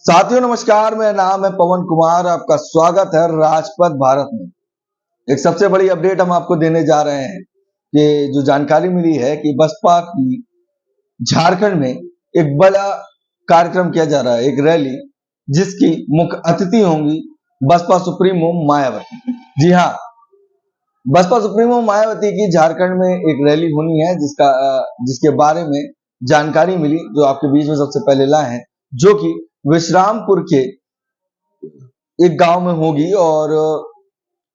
साथियों नमस्कार, मेरा नाम है पवन कुमार। आपका स्वागत है राजपथ भारत में। एक सबसे बड़ी अपडेट हम आपको देने जा रहे हैं कि जो जानकारी मिली है कि बसपा की झारखंड में एक बड़ा कार्यक्रम किया जा रहा है, एक रैली, जिसकी मुख्य अतिथि होंगी बसपा सुप्रीमो मायावती। जी हाँ, बसपा सुप्रीमो मायावती की झारखंड में एक रैली होनी है, जिसके बारे में जानकारी मिली, जो आपके बीच में सबसे पहले लाए हैं, जो कि विश्रामपुर के एक गांव में होगी। और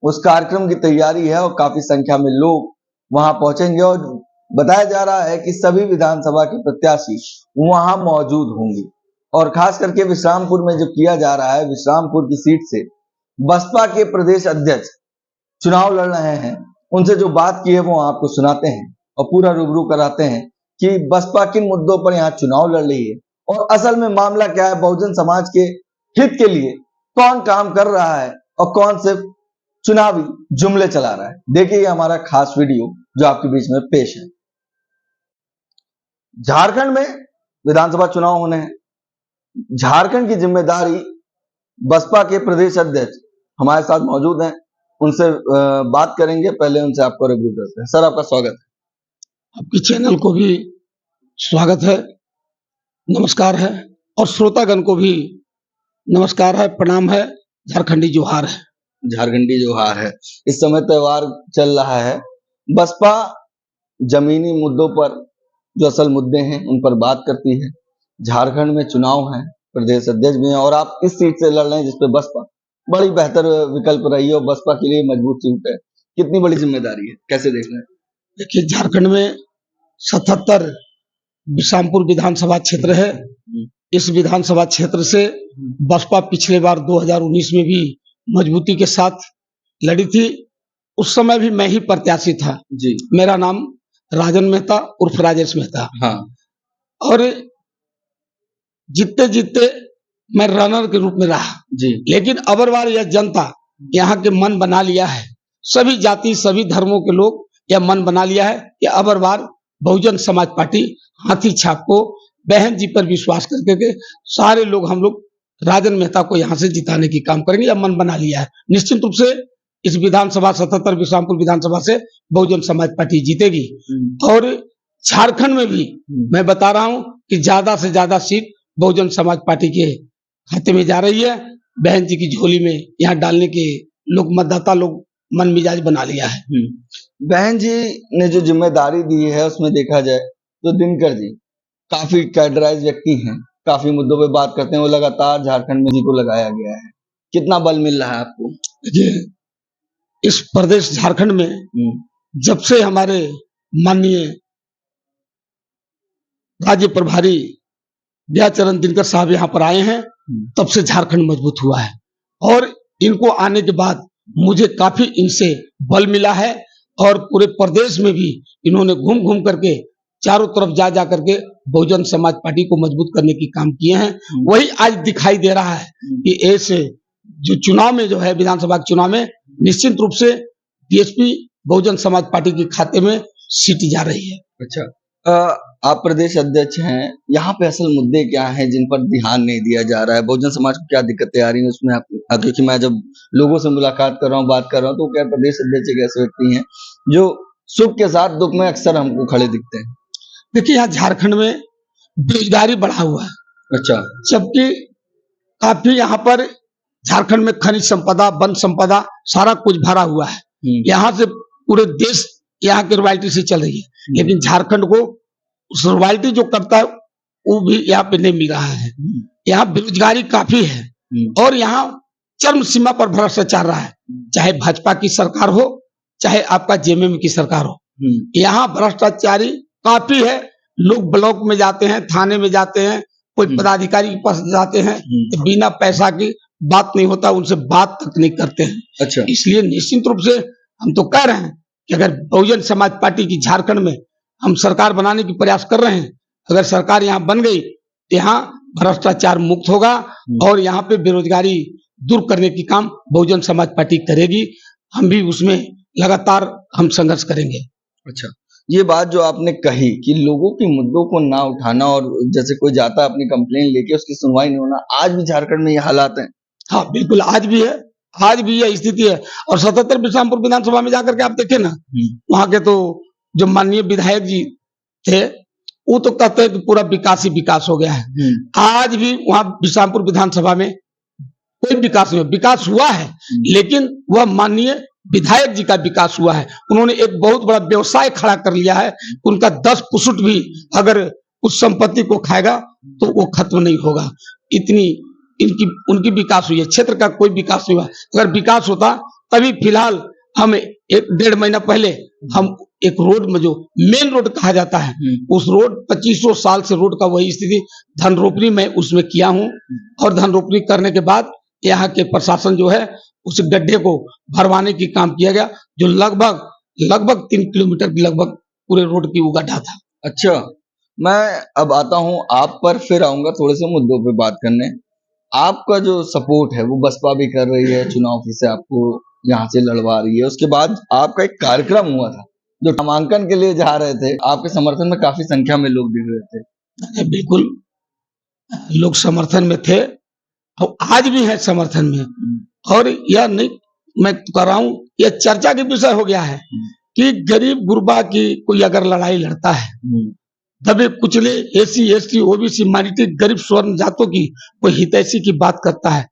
उस कार्यक्रम की तैयारी है और काफी संख्या में लोग वहां पहुंचेंगे और बताया जा रहा है कि सभी विधानसभा के प्रत्याशी वहां मौजूद होंगे। और खास करके विश्रामपुर में जो किया जा रहा है, विश्रामपुर की सीट से बसपा के प्रदेश अध्यक्ष चुनाव लड़ रहे हैं। उनसे जो बात की है वो आपको सुनाते हैं और पूरा रूबरू कराते हैं कि बसपा किन मुद्दों पर यहाँ चुनाव लड़ रही है और असल में मामला क्या है, बहुजन समाज के हित के लिए कौन काम कर रहा है और कौन से चुनावी जुमले चला रहा है। देखिए हमारा खास वीडियो जो आपके बीच में पेश है। झारखंड में विधानसभा चुनाव होने हैं। झारखंड की जिम्मेदारी बसपा के प्रदेश अध्यक्ष हमारे साथ मौजूद हैं, उनसे बात करेंगे। पहले उनसे आपको रिव्यू करते हैं। सर, आपका स्वागत है। आपके चैनल को भी स्वागत है, नमस्कार है, और श्रोतागण को भी नमस्कार है, प्रणाम है, झारखंडी जोहार है। झारखंडी जोहार है। इस समय त्योहार चल रहा है। बसपा जमीनी मुद्दों पर, जो असल मुद्दे हैं, उन पर बात करती है। झारखंड में चुनाव है, प्रदेश अध्यक्ष भी हैं और आप इस सीट से लड़ रहे हैं जिसपे बसपा बड़ी बेहतर विकल्प रही है और बसपा के लिए मजबूत सीट है। कितनी बड़ी जिम्मेदारी है, कैसे देख रहे हैं? देखिए, झारखंड में 77 विश्रामपुर विधानसभा क्षेत्र है। इस विधानसभा क्षेत्र से बसपा पिछले बार 2019 में भी मजबूती के साथ लड़ी थी। उस समय भी मैं ही प्रत्याशी था जी। मेरा नाम राजन मेहता उर्फ राजेश मेहता। हाँ। और जीतते जीतते मैं रनर के रूप में रहा जी। लेकिन अबर बार यह जनता यहाँ के मन बना लिया है, सभी जाति सभी धर्मों के लोग यह मन बना लिया है कि अबर बार बहुजन समाज पार्टी हाथी छाप को बहन जी पर विश्वास करके के सारे लोग हम लोग राजन मेहता को यहाँ से जिताने की काम करेंगे। यह मन बना लिया है। निश्चित रूप से इस विधानसभा 77 विश्रामपुर विधानसभा से बहुजन समाज पार्टी जीतेगी। और झारखंड में भी मैं बता रहा हूँ कि ज्यादा से ज्यादा सीट बहुजन समाज पार्टी के खाते में जा रही है। बहन जी की झोली में यहाँ डालने के लोग मतदाता लोग मन मिजाज बना लिया है। बहन जी ने जो जिम्मेदारी दी है उसमें देखा जाए तो दिनकर जी काफी कैडराइज व्यक्ति हैं, काफी मुद्दों पे बात करते हैं। वो लगातार झारखंड में जी को लगाया गया है। कितना बल मिल रहा है आपको? देखिए, इस प्रदेश झारखंड में जब से हमारे माननीय राज्य प्रभारी व्याचरण दिनकर साहब यहाँ पर आए हैं, तब से झारखंड मजबूत हुआ है। और इनको आने के बाद मुझे काफी इनसे बल मिला है और पूरे प्रदेश में भी इन्होंने घूम घूम करके चारों तरफ जा जा करके बहुजन समाज पार्टी को मजबूत करने की काम किए हैं। वही आज दिखाई दे रहा है कि ऐसे जो चुनाव में जो है विधानसभा के चुनाव में निश्चित रूप से बीएसपी बहुजन समाज पार्टी के खाते में सीट जा रही है। अच्छा, आप प्रदेश अध्यक्ष हैं, यहाँ पे असल मुद्दे क्या हैं जिन पर ध्यान नहीं दिया जा रहा है? बहुजन समाज को क्या दिक्कतें आ रही हैं उसमें? आप क्योंकि मैं जब लोगों से मुलाकात कर रहा हूँ, बात कर रहा हूँ, तो क्या प्रदेश अध्यक्ष एक ऐसे व्यक्ति हैं जो सुख के साथ दुख में अक्सर हमको खड़े दिखते हैं। देखिए, यहाँ झारखंड में बेरोजगारी बढ़ा हुआ है। अच्छा। जबकि काफी यहाँ पर झारखंड में खनिज संपदा, वन संपदा सारा कुछ भरा हुआ है। यहाँ से पूरे देश यहाँ की रॉयल्टी से चल रही है, लेकिन झारखंड को उस रॉयल्टी जो करता है वो भी यहाँ पे नहीं मिल रहा है। यहाँ बेरोजगारी काफी है और यहाँ चरम सीमा पर भ्रष्टाचार रहा है, चाहे भाजपा की सरकार हो चाहे आपका जेएमएम की सरकार हो। यहाँ भ्रष्टाचारी काफी है। लोग ब्लॉक में जाते हैं, थाने में जाते हैं, कोई पदाधिकारी के पास जाते हैं तो बिना पैसा की बात नहीं होता, उनसे बात तक नहीं करते हैं। अच्छा। इसलिए निश्चित रूप से हम तो कह रहे हैं कि अगर बहुजन समाज पार्टी की झारखंड में हम सरकार बनाने की प्रयास कर रहे हैं, अगर सरकार यहाँ बन गई तो यहाँ भ्रष्टाचार मुक्त होगा और यहाँ पे बेरोजगारी दूर करने की काम बहुजन समाज पार्टी करेगी। हम भी उसमें लगातार हम संघर्ष करेंगे। अच्छा, ये बात जो आपने कही कि लोगों के मुद्दों को ना उठाना और जैसे कोई जाता है अपनी कंप्लेन लेके उसकी सुनवाई नहीं होना, आज भी झारखंड में ये हालात हैं। हाँ बिल्कुल, आज भी है, आज भी यह स्थिति है। और 77 बिशरामपुर विधानसभा में जाकर के आप देखे ना, वहां के तो जो माननीय विधायक जी थे वो तो कहते हैं कि पूरा विकास ही विकास हो गया है। आज भी वहां बिशरामपुर विधानसभा में कोई विकास नहीं, विकास हुआ है लेकिन वह माननीय विधायक जी का विकास हुआ है। उन्होंने एक बहुत बड़ा व्यवसाय खड़ा कर लिया है, उनका 10 पुसुट भी अगर उस संपत्ति को खाएगा तो वो खत्म नहीं होगा। इतनी इनकी उनकी विकास हुई है, क्षेत्र का कोई विकास नहीं हुआ। अगर विकास होता तभी फिलहाल हम 1-1.5 महीना पहले हम एक रोड में जो मेन रोड कहा जाता है उस रोड 2500 साल से रोड का वही स्थिति, धन रोपनी मैं उसमें किया हूं और धन रोपनी करने के बाद यहाँ के प्रशासन जो है उस गड्ढे को भरवाने की काम किया गया जो लगभग 3 किलोमीटर की लगभग पूरे रोड की वो गड्ढा था। अच्छा, मैं अब आता हूं आप पर, फिर आऊंगा थोड़े से मुद्दों पे बात करने। आपका जो सपोर्ट है वो बसपा भी कर रही है, चुनाव फिर से आपको यहाँ से लड़वा रही है। उसके बाद आपका एक कार्यक्रम हुआ था जो नामांकन के लिए जा रहे थे, आपके समर्थन में काफी संख्या में लोग दिख रहे थे। बिल्कुल, लोग समर्थन में थे और आज भी है समर्थन में। और यह नहीं मैं कर रहा हूं, यह चर्चा के विषय हो गया है कि गरीब गुरबा की कोई अगर लड़ाई लड़ता है, दबे कुचले एसी एसटी ओबीसी माइनॉरिटी गरीब स्वर्ण जातों की कोई हितैषी की बात करता है,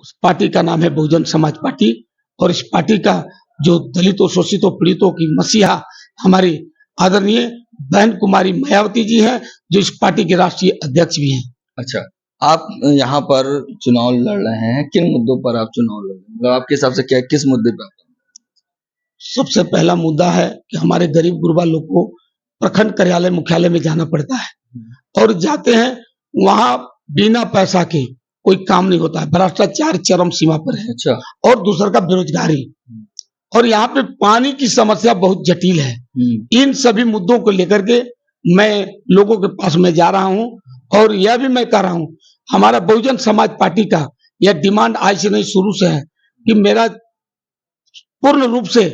उस पार्टी का नाम है बहुजन समाज पार्टी। और इस पार्टी का जो दलितों शोषितों पीड़ितों की मसीहा हमारी आदरणीय बहन कुमारी मायावती जी हैं जो इस पार्टी के राष्ट्रीय अध्यक्ष भी हैं। अच्छा, आप यहाँ पर चुनाव लड़ रहे हैं, किन मुद्दों पर आप चुनाव लड़ रहे हैं? मतलब आपके हिसाब से क्या किस मुद्दे पर? सबसे पहला मुद्दा है कि हमारे गरीब गुरबा लोग को प्रखंड कार्यालय मुख्यालय में जाना पड़ता है और जाते हैं वहां बिना पैसा के कोई काम नहीं होता है, भ्रष्टाचार चरम सीमा पर है। अच्छा। और दूसरा का बेरोजगारी, और यहाँ पे पानी की समस्या बहुत जटिल है। इन सभी मुद्दों को लेकर के मैं लोगों के पास में जा रहा हूँ और यह भी मैं कह रहा हूँ, हमारा बहुजन समाज पार्टी का यह डिमांड आज से नहीं शुरू से है कि मेरा पूर्ण रूप से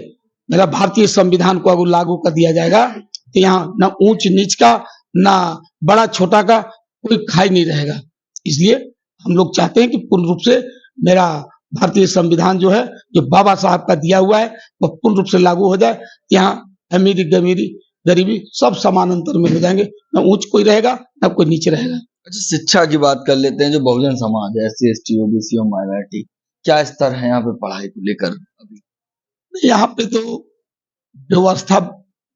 मेरा भारतीय संविधान को अगर लागू कर दिया जाएगा तो यहाँ ना ऊंच नीच का ना बड़ा छोटा का कोई खाई नहीं रहेगा। इसलिए हम लोग चाहते हैं कि पूर्ण रूप से मेरा भारतीय संविधान जो है जो बाबा साहब का दिया हुआ है वह पूर्ण रूप से लागू हो जाए। यहाँ अमीरी गमीरी गरीबी सब समानांतर में हो जाएंगे, ना ऊंच कोई रहेगा ना कोई नीचे रहेगा। अच्छा, शिक्षा की बात कर लेते हैं। जो बहुजन समाज है, SC ST OBC और माइनॉरिटी, क्या स्तर है यहाँ पे पढ़ाई को लेकर? अभी यहाँ पे तो व्यवस्था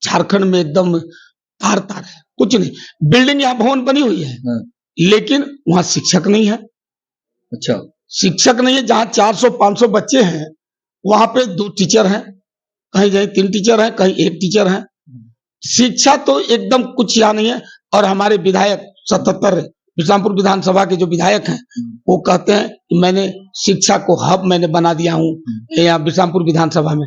झारखंड में एकदम तार तार है, कुछ नहीं। बिल्डिंग यहाँ भवन बनी हुई है लेकिन वहां शिक्षक नहीं है। अच्छा, शिक्षक नहीं है। जहाँ 400-500 बच्चे हैं वहां पे 2 टीचर हैं, कहीं जाए 3 टीचर हैं, कहीं 1 टीचर है। शिक्षा तो एकदम कुछ यहाँ नहीं है। और हमारे विधायक 77 बिशरामपुर विधानसभा के जो विधायक हैं वो कहते हैं कि मैंने शिक्षा को हब मैंने बना दिया हूँ यहाँ बिशरामपुर विधानसभा में।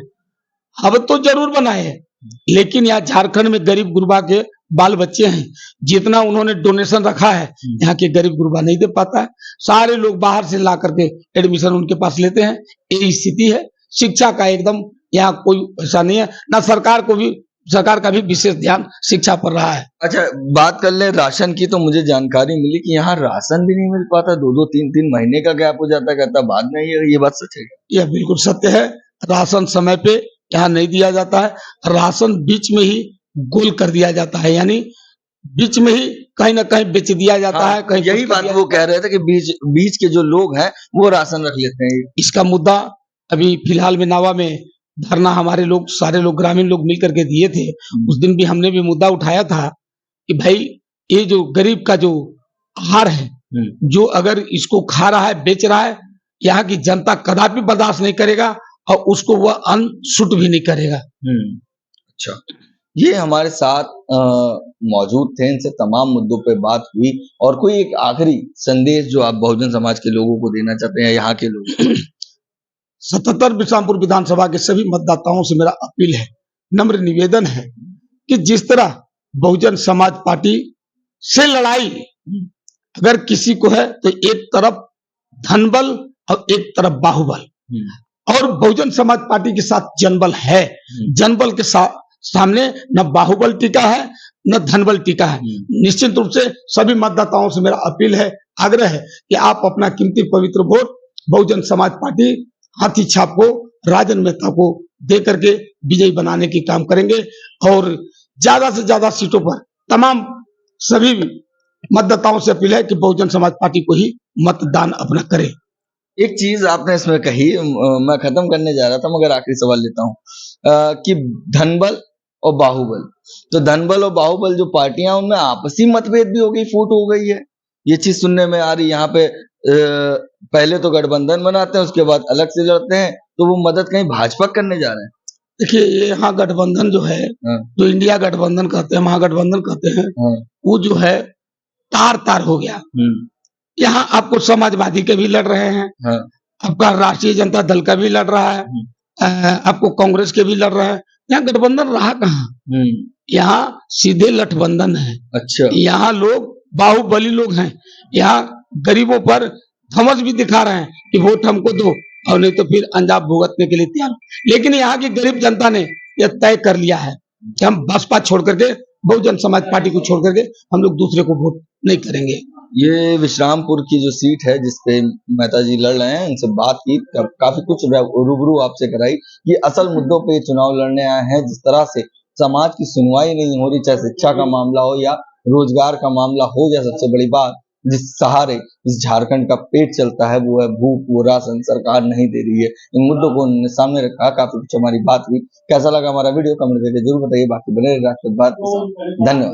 हब तो जरूर बनाए लेकिन यहाँ झारखंड में गरीब गुरबा के बाल बच्चे हैं, जितना उन्होंने डोनेशन रखा है यहाँ के गरीब गुरबा नहीं दे पाता है। सारे लोग बाहर से ला करके एडमिशन उनके पास लेते हैं, यही स्थिति है। शिक्षा का एकदम यहाँ कोई ऐसा नहीं है, ना सरकार का भी विशेष ध्यान शिक्षा पर रहा है। अच्छा, बात कर ले राशन की, तो मुझे जानकारी मिली कि यहाँ राशन भी नहीं मिल पाता, 2-2 3-3 महीने का गैप हो जाता, कहता बाद में। ये बात सच है? यह बिल्कुल सत्य है। राशन समय पे यहाँ नहीं दिया जाता है, राशन बीच में ही गोल कर दिया जाता है, यानी बीच में ही कहीं ना कहीं बेच दिया जाता है। कहीं यही बात वो कह रहे थे कि बीच के जो लोग हैं वो राशन रख लेते हैं। इसका मुद्दा अभी फिलहाल में नावा में धरना हमारे लोग सारे लोग ग्रामीण लोग मिल करके दिए थे। उस दिन भी हमने भी मुद्दा उठाया था कि भाई ये जो गरीब का जो आहार है जो अगर इसको खा रहा है बेच रहा है, यहाँ की जनता कदापि बर्दाश्त नहीं करेगा और उसको वह अन्न सूट भी नहीं करेगा। अच्छा, ये हमारे साथ मौजूद थे, इनसे तमाम मुद्दों पे बात हुई। और कोई एक आखिरी संदेश जो आप बहुजन समाज के लोगों को देना चाहते हैं, यहाँ के लोग? 77 बिशरामपुर विधानसभा के सभी मतदाताओं से मेरा अपील है, नम्र निवेदन है कि जिस तरह बहुजन समाज पार्टी से लड़ाई अगर किसी को है तो एक तरफ धनबल और एक तरफ बाहुबल, और बहुजन समाज पार्टी के साथ जनबल है। जनबल के सामने न बाहुबल टीका है न धनबल टीका है। निश्चित रूप से सभी मतदाताओं से मेरा अपील है, आग्रह है कि आप अपना कीमती पवित्र वोट बहुजन समाज पार्टी हाथी छाप को, राजन मेहता को दे करके विजयी बनाने की काम करेंगे और ज्यादा से ज्यादा सीटों पर तमाम सभी मतदाताओं से अपील है कि बहुजन समाज पार्टी को ही मतदान अपना करें। एक चीज आपने इसमें कही, मैं खत्म करने जा रहा था मगर आखिरी सवाल लेता हूँ कि धनबल और बाहुबल, तो धनबल और बाहुबल जो पार्टियां उनमें आपसी मतभेद भी हो गई, फूट हो गई है, ये चीज सुनने में आ रही। यहाँ पे पहले तो गठबंधन बनाते हैं, उसके बाद अलग से लड़ते हैं, तो वो मदद कहीं भाजपा करने जा रहे हैं। देखिए ये यहाँ गठबंधन जो है, जो इंडिया गठबंधन कहते हैं, महागठबंधन कहते हैं, वो जो है तार तार हो गया। यहाँ आपको समाजवादी के भी लड़ रहे हैं, आपका राष्ट्रीय जनता दल का भी लड़ रहा है, आपको कांग्रेस के भी लड़ रहा है। यहाँ गठबंधन रहा कहाँ? यहाँ सीधे लठबंधन है। अच्छा, यहाँ लोग बाहुबली लोग हैं, यहाँ गरीबों पर धमस भी दिखा रहे हैं कि वोट हमको दो और नहीं तो फिर अंजाम भुगतने के लिए तैयार। लेकिन यहाँ की गरीब जनता ने यह तय कर लिया है कि हम बसपा छोड़ करके, बहुजन समाज पार्टी को छोड़ करके हम लोग दूसरे को वोट नहीं करेंगे। ये विश्रामपुर की जो सीट है जिसपे मेहता जी लड़ रहे हैं, उनसे बात की, काफी कुछ रूबरू आपसे कराई। ये असल मुद्दों पे चुनाव लड़ने आए हैं। जिस तरह से समाज की सुनवाई नहीं हो रही, चाहे शिक्षा का मामला हो या रोजगार का मामला हो, या सबसे बड़ी बात जिस सहारे इस झारखंड का पेट चलता है वो है भूख, वो राशन सरकार नहीं दे रही है। इन मुद्दों को उन्होंने सामने रखा, काफी कुछ हमारी बात हुई। कैसा लगा हमारा वीडियो कमेंट करके जरूर बताइए। बाकी बने रहिए राजपथ भारत के साथ। धन्यवाद।